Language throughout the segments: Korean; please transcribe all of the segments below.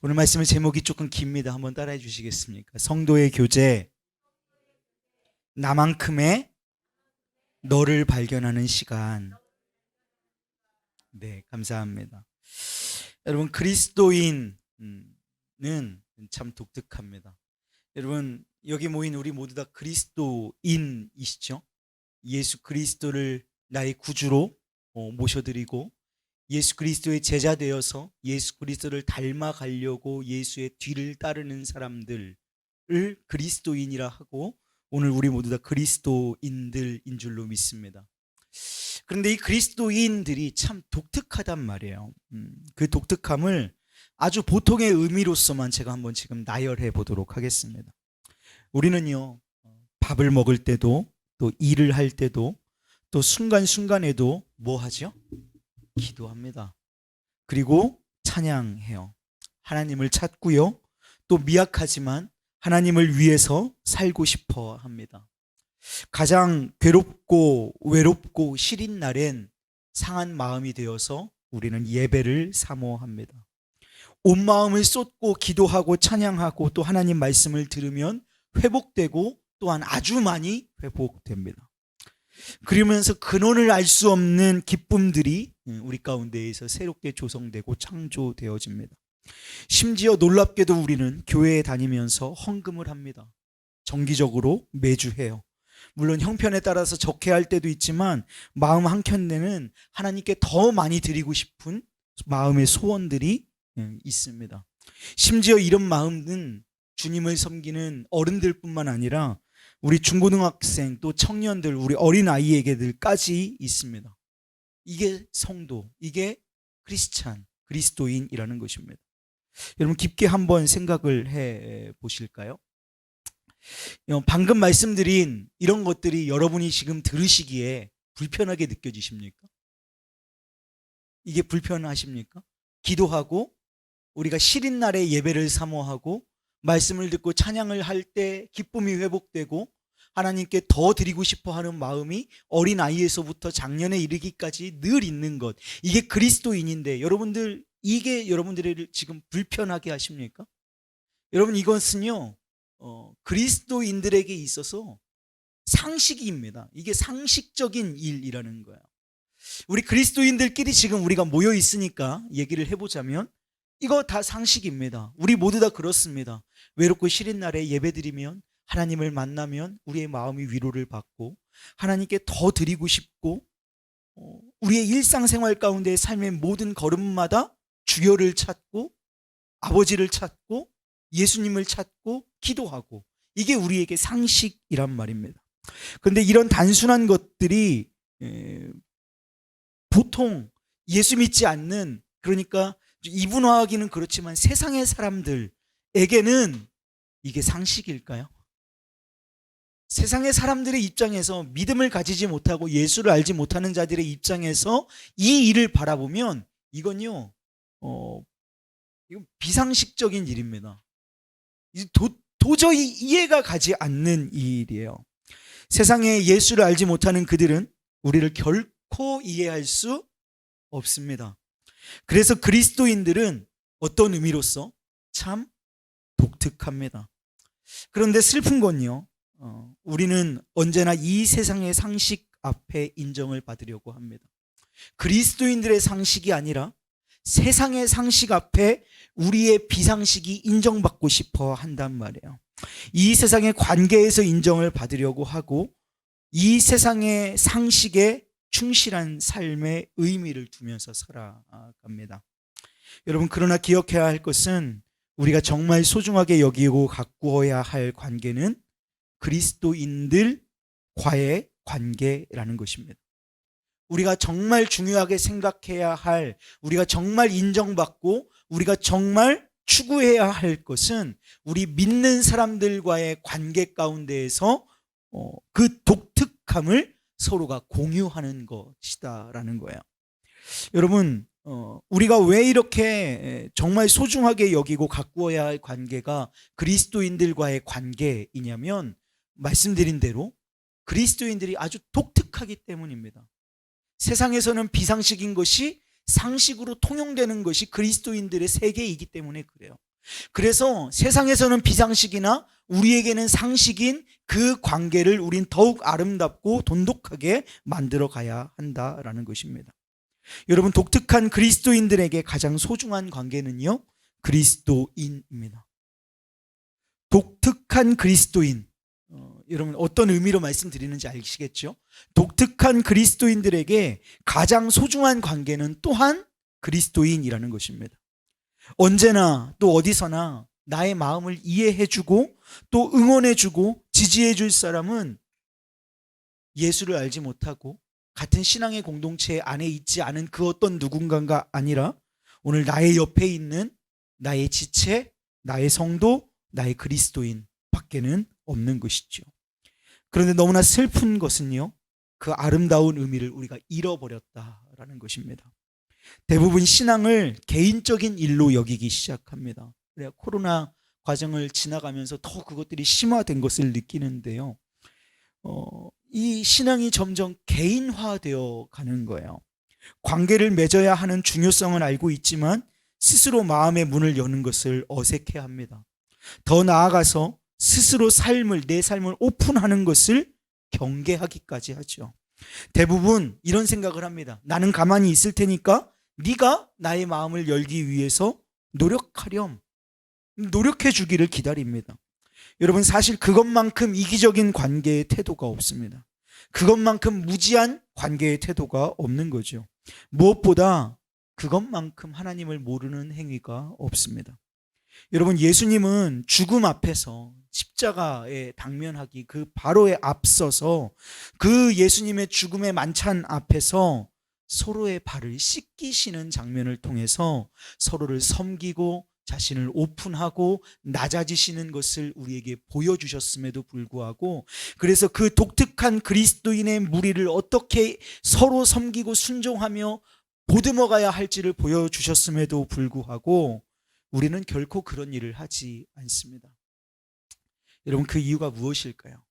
오늘 말씀의 제목이 조금 깁니다. 한번 따라해 주시겠습니까? 성도의 교제, 나만큼의 너를 발견하는 시간. 네, 감사합니다. 여러분, 그리스도인은 참 독특합니다. 여러분, 여기 모인 우리 모두 다 그리스도인이시죠? 예수 그리스도를 나의 구주로 모셔드리고 예수 그리스도의 제자 되어서 예수 그리스도를 닮아가려고 예수의 뒤를 따르는 사람들을 그리스도인이라 하고, 오늘 우리 모두 다 그리스도인들인 줄로 믿습니다. 그런데 이 그리스도인들이 참 독특하단 말이에요. 그 독특함을 아주 보통의 의미로서만 제가 한번 지금 나열해 보도록 하겠습니다. 우리는요, 밥을 먹을 때도, 또 일을 할 때도, 또 순간순간에도 뭐 하죠? 기도합니다. 그리고 찬양해요. 하나님을 찾고요, 또 미약하지만 하나님을 위해서 살고 싶어 합니다. 가장 괴롭고 외롭고 시린 날엔 상한 마음이 되어서 우리는 예배를 사모합니다. 온 마음을 쏟고 기도하고 찬양하고 또 하나님 말씀을 들으면 회복되고 또한 아주 많이 회복됩니다. 그러면서 근원을 알 수 없는 기쁨들이 우리 가운데에서 새롭게 조성되고 창조되어집니다. 심지어 놀랍게도 우리는 교회에 다니면서 헌금을 합니다. 정기적으로 매주 해요. 물론 형편에 따라서 적게 할 때도 있지만 마음 한켠에는 하나님께 더 많이 드리고 싶은 마음의 소원들이 있습니다. 심지어 이런 마음은 주님을 섬기는 어른들뿐만 아니라 우리 중고등학생 또 청년들, 우리 어린아이에게들까지 있습니다. 이게 성도, 이게 크리스찬, 그리스도인이라는 것입니다. 여러분, 깊게 한번 생각을 해 보실까요? 방금 말씀드린 이런 것들이 여러분이 지금 들으시기에 불편하게 느껴지십니까? 이게 불편하십니까? 기도하고 우리가 시린 날에 예배를 사모하고 말씀을 듣고 찬양을 할 때 기쁨이 회복되고 하나님께 더 드리고 싶어 하는 마음이 어린아이에서부터 장년에 이르기까지 늘 있는 것, 이게 그리스도인인데, 여러분들 이게 여러분들을 지금 불편하게 하십니까? 여러분, 이것은요 그리스도인들에게 있어서 상식입니다. 이게 상식적인 일이라는 거예요. 우리 그리스도인들끼리 지금 우리가 모여 있으니까 얘기를 해보자면 이거 다 상식입니다. 우리 모두 다 그렇습니다. 외롭고 시린 날에 예배드리면, 하나님을 만나면 우리의 마음이 위로를 받고 하나님께 더 드리고 싶고, 우리의 일상생활 가운데 삶의 모든 걸음마다 주여를 찾고 아버지를 찾고 예수님을 찾고 기도하고, 이게 우리에게 상식이란 말입니다. 그런데 이런 단순한 것들이 보통 예수 믿지 않는, 그러니까 이분화하기는 그렇지만 세상의 사람들에게는 이게 상식일까요? 세상의 사람들의 입장에서, 믿음을 가지지 못하고 예수를 알지 못하는 자들의 입장에서 이 일을 바라보면 이건요 이건 비상식적인 일입니다. 도저히 이해가 가지 않는 일이에요. 세상에 예수를 알지 못하는 그들은 우리를 결코 이해할 수 없습니다. 그래서 그리스도인들은 어떤 의미로서 참 독특합니다. 그런데 슬픈 건요, 우리는 언제나 이 세상의 상식 앞에 인정을 받으려고 합니다. 그리스도인들의 상식이 아니라 세상의 상식 앞에 우리의 비상식이 인정받고 싶어 한단 말이에요. 이 세상의 관계에서 인정을 받으려고 하고 이 세상의 상식에 충실한 삶의 의미를 두면서 살아갑니다. 여러분, 그러나 기억해야 할 것은 우리가 정말 소중하게 여기고 가꾸어야 할 관계는 그리스도인들과의 관계라는 것입니다. 우리가 정말 중요하게 생각해야 할, 우리가 정말 인정받고 우리가 정말 추구해야 할 것은 우리 믿는 사람들과의 관계 가운데에서 그 독특함을 서로가 공유하는 것이다라는 거예요. 여러분, 우리가 왜 이렇게 정말 소중하게 여기고 가꾸어야 할 관계가 그리스도인들과의 관계이냐면, 말씀드린 대로 그리스도인들이 아주 독특하기 때문입니다. 세상에서는 비상식인 것이 상식으로 통용되는 것이 그리스도인들의 세계이기 때문에 그래요. 그래서 세상에서는 비상식이나 우리에게는 상식인 그 관계를 우린 더욱 아름답고 돈독하게 만들어 가야 한다라는 것입니다. 여러분, 독특한 그리스도인들에게 가장 소중한 관계는요, 그리스도인입니다. 독특한 그리스도인. 여러분, 어떤 의미로 말씀드리는지 아시겠죠? 독특한 그리스도인들에게 가장 소중한 관계는 또한 그리스도인이라는 것입니다. 언제나 또 어디서나 나의 마음을 이해해주고 또 응원해주고 지지해줄 사람은 예수를 알지 못하고 같은 신앙의 공동체 안에 있지 않은 그 어떤 누군가가 아니라 오늘 나의 옆에 있는 나의 지체, 나의 성도, 나의 그리스도인 밖에는 없는 것이죠. 그런데 너무나 슬픈 것은요, 그 아름다운 의미를 우리가 잃어버렸다라는 것입니다. 대부분 신앙을 개인적인 일로 여기기 시작합니다. 그래야 코로나 과정을 지나가면서 더 그것들이 심화된 것을 느끼는데요. 이 신앙이 점점 개인화되어 가는 거예요. 관계를 맺어야 하는 중요성은 알고 있지만 스스로 마음의 문을 여는 것을 어색해합니다. 더 나아가서 스스로 내 삶을 오픈하는 것을 경계하기까지 하죠. 대부분 이런 생각을 합니다. 나는 가만히 있을 테니까 네가 나의 마음을 열기 위해서 노력해 주기를 기다립니다. 여러분, 사실 그것만큼 이기적인 관계의 태도가 없습니다. 그것만큼 무지한 관계의 태도가 없는 거죠. 무엇보다 그것만큼 하나님을 모르는 행위가 없습니다. 여러분, 예수님은 죽음 앞에서 십자가에 당면하기 그 바로에 앞서서 그 예수님의 죽음의 만찬 앞에서 서로의 발을 씻기시는 장면을 통해서 서로를 섬기고 자신을 오픈하고 낮아지시는 것을 우리에게 보여주셨음에도 불구하고, 그래서 그 독특한 그리스도인의 무리를 어떻게 서로 섬기고 순종하며 보듬어가야 할지를 보여주셨음에도 불구하고 우리는 결코 그런 일을 하지 않습니다. 여러분, 그 이유가 무엇일까요?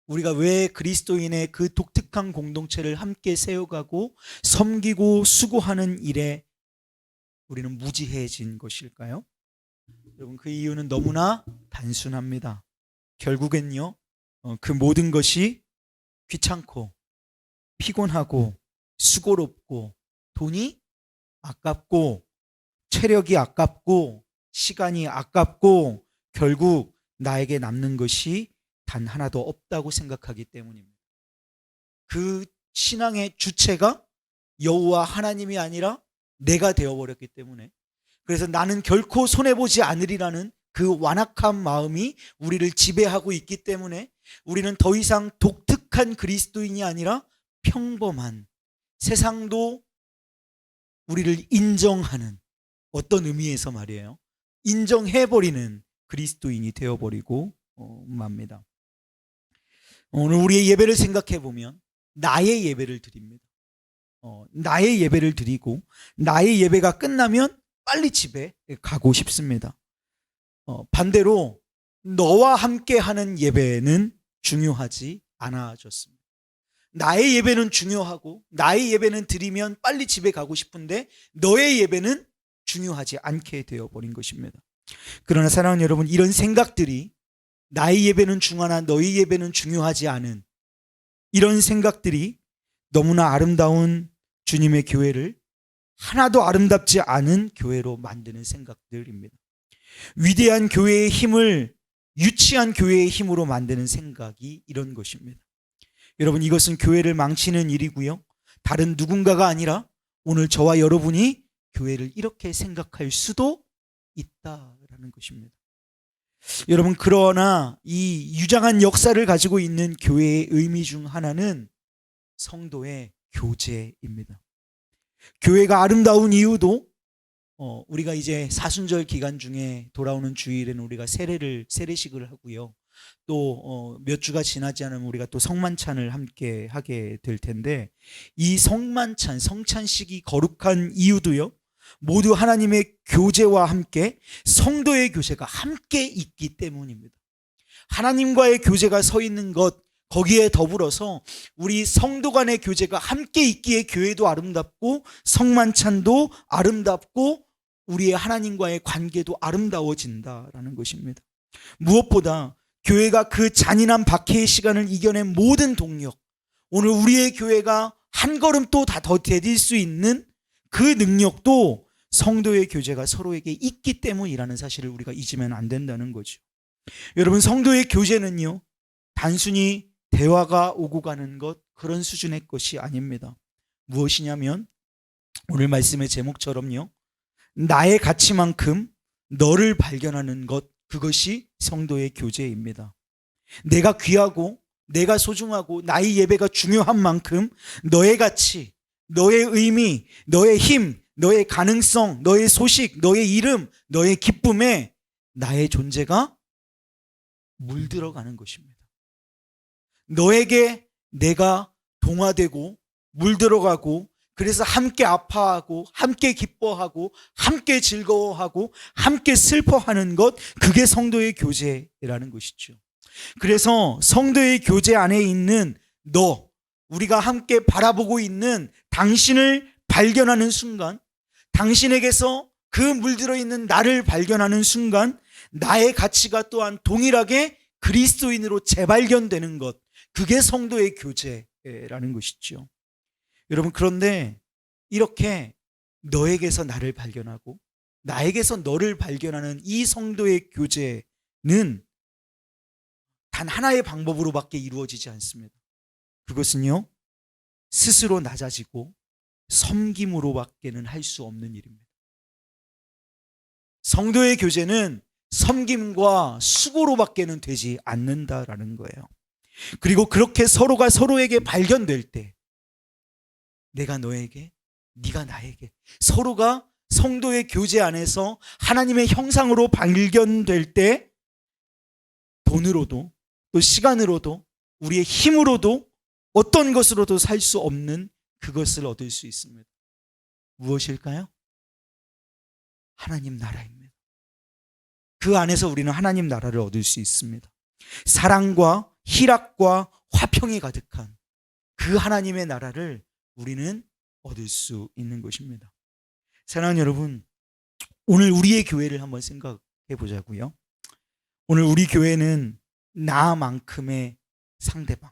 우리가 왜 그리스도인의 그 독특한 공동체를 함께 세워가고 섬기고 수고하는 일에 우리는 무지해진 것일까요? 여러분, 그 이유는 너무나 단순합니다. 결국엔요, 그 모든 것이 귀찮고 피곤하고 수고롭고 돈이 아깝고 체력이 아깝고 시간이 아깝고 결국 나에게 남는 것이 단 하나도 없다고 생각하기 때문입니다. 그 신앙의 주체가 여호와 하나님이 아니라 내가 되어버렸기 때문에, 그래서 나는 결코 손해보지 않으리라는 그 완악한 마음이 우리를 지배하고 있기 때문에 우리는 더 이상 독특한 그리스도인이 아니라 평범한, 세상도 우리를 인정하는, 어떤 의미에서 말이에요, 인정해버리는 그리스도인이 되어버리고 맙니다. 오늘 우리의 예배를 생각해 보면 나의 예배를 드립니다. 나의 예배를 드리고 나의 예배가 끝나면 빨리 집에 가고 싶습니다. 반대로 너와 함께 하는 예배는 중요하지 않아졌습니다. 나의 예배는 중요하고 나의 예배는 드리면 빨리 집에 가고 싶은데 너의 예배는 중요하지 않게 되어버린 것입니다. 그러나 사랑하는 여러분, 이런 생각들이 나의 예배는 중요하나 너의 예배는 중요하지 않은 이런 생각들이 너무나 아름다운 주님의 교회를 하나도 아름답지 않은 교회로 만드는 생각들입니다. 위대한 교회의 힘을 유치한 교회의 힘으로 만드는 생각이 이런 것입니다. 여러분, 이것은 교회를 망치는 일이고요, 다른 누군가가 아니라 오늘 저와 여러분이 교회를 이렇게 생각할 수도 있다라는 것입니다. 여러분, 그러나 이 유장한 역사를 가지고 있는 교회의 의미 중 하나는 성도의 교제입니다. 교회가 아름다운 이유도 우리가 이제 사순절 기간 중에 돌아오는 주일에는 우리가 세례식을 하고요, 또 몇 주가 지나지 않으면 우리가 또 성만찬을 함께 하게 될 텐데, 이 성찬식이 거룩한 이유도요, 모두 하나님의 교제와 함께 성도의 교제가 함께 있기 때문입니다. 하나님과의 교제가 서 있는 것, 거기에 더불어서 우리 성도 간의 교제가 함께 있기에 교회도 아름답고 성만찬도 아름답고 우리의 하나님과의 관계도 아름다워진다라는 것입니다. 무엇보다 교회가 그 잔인한 박해의 시간을 이겨낸 모든 동력, 오늘 우리의 교회가 한 걸음 또 더 디딜 수 있는 그 능력도 성도의 교제가 서로에게 있기 때문이라는 사실을 우리가 잊으면 안 된다는 거죠. 여러분, 성도의 교제는요, 단순히 대화가 오고 가는 것, 그런 수준의 것이 아닙니다. 무엇이냐면 오늘 말씀의 제목처럼요, 나의 가치만큼 너를 발견하는 것, 그것이 성도의 교제입니다. 내가 귀하고 내가 소중하고 나의 예배가 중요한 만큼 너의 가치, 너의 의미, 너의 힘, 너의 가능성, 너의 소식, 너의 이름, 너의 기쁨에 나의 존재가 물들어가는 것입니다. 너에게 내가 동화되고 물들어가고, 그래서 함께 아파하고 함께 기뻐하고 함께 즐거워하고 함께 슬퍼하는 것, 그게 성도의 교제라는 것이죠. 그래서 성도의 교제 안에 있는 너, 우리가 함께 바라보고 있는 당신을 발견하는 순간, 당신에게서 그 물들어 있는 나를 발견하는 순간, 나의 가치가 또한 동일하게 그리스도인으로 재발견되는 것, 그게 성도의 교제라는 것이죠. 여러분, 그런데 이렇게 너에게서 나를 발견하고 나에게서 너를 발견하는 이 성도의 교제는 단 하나의 방법으로밖에 이루어지지 않습니다. 그것은요, 스스로 낮아지고 섬김으로밖에는 할 수 없는 일입니다. 성도의 교제는 섬김과 수고로밖에는 되지 않는다라는 거예요. 그리고 그렇게 서로가 서로에게 발견될 때, 내가 너에게, 네가 나에게, 서로가 성도의 교제 안에서 하나님의 형상으로 발견될 때, 돈으로도 또 시간으로도 우리의 힘으로도 어떤 것으로도 살 수 없는 그것을 얻을 수 있습니다. 무엇일까요? 하나님 나라입니다. 그 안에서 우리는 하나님 나라를 얻을 수 있습니다. 사랑과 희락과 화평이 가득한 그 하나님의 나라를 우리는 얻을 수 있는 것입니다. 사랑하는 여러분, 오늘 우리의 교회를 한번 생각해 보자고요. 오늘 우리 교회는 나만큼의 상대방,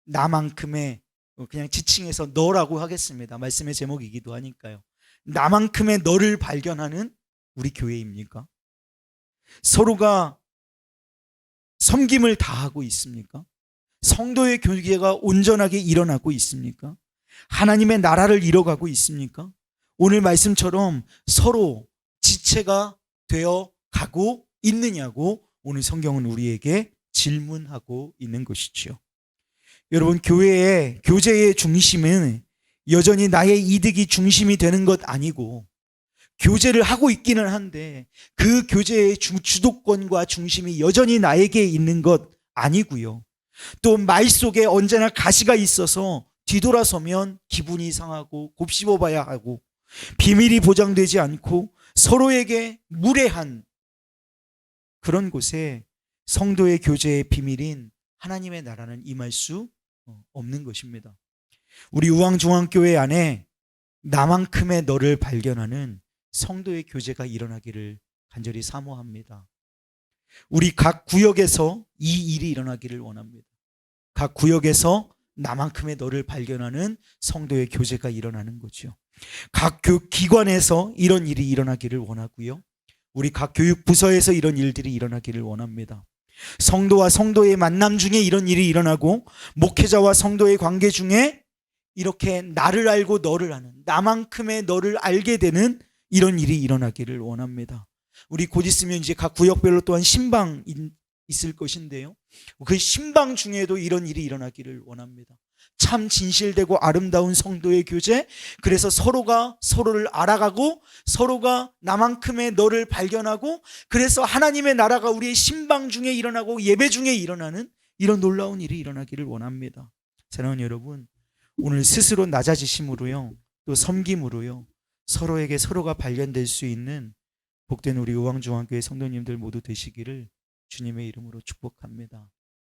나만큼의, 그냥 지칭해서 너라고 하겠습니다. 말씀의 제목이기도 하니까요. 나만큼의 너를 발견하는 우리 교회입니까? 서로가 섬김을 다하고 있습니까? 성도의 교제가 온전하게 일어나고 있습니까? 하나님의 나라를 이뤄가고 있습니까? 오늘 말씀처럼 서로 지체가 되어 가고 있느냐고 오늘 성경은 우리에게 질문하고 있는 것이죠. 여러분, 교제의 중심은 여전히 나의 이득이 중심이 되는 것 아니고, 교제를 하고 있기는 한데 그 교제의 주도권과 중심이 여전히 나에게 있는 것 아니고요. 또 말 속에 언제나 가시가 있어서 뒤돌아서면 기분이 상하고 곱씹어봐야 하고, 비밀이 보장되지 않고 서로에게 무례한 그런 곳에 성도의 교제의 비밀인 하나님의 나라는 임할 수 없는 것입니다. 우리 우왕중앙교회 안에 나만큼의 너를 발견하는 성도의 교제가 일어나기를 간절히 사모합니다. 우리 각 구역에서 이 일이 일어나기를 원합니다. 각 구역에서 나만큼의 너를 발견하는 성도의 교제가 일어나는 거죠. 각 기관에서 이런 일이 일어나기를 원하고요. 우리 각 교육부서에서 이런 일들이 일어나기를 원합니다. 성도와 성도의 만남 중에 이런 일이 일어나고, 목회자와 성도의 관계 중에 이렇게 나를 알고 너를 아는, 나만큼의 너를 알게 되는 이런 일이 일어나기를 원합니다. 우리 곧 있으면 이제 각 구역별로 또한 신방 있을 것인데요, 그 신방 중에도 이런 일이 일어나기를 원합니다. 참 진실되고 아름다운 성도의 교제, 그래서 서로가 서로를 알아가고 서로가 나만큼의 너를 발견하고, 그래서 하나님의 나라가 우리의 신방 중에 일어나고 예배 중에 일어나는 이런 놀라운 일이 일어나기를 원합니다. 사랑하는 여러분, 오늘 스스로 낮아지심으로요, 또 섬김으로요, 서로에게 서로가 발견될 수 있는 복된 우리 우왕중앙교회 성도님들 모두 되시기를 주님의 이름으로 축복합니다.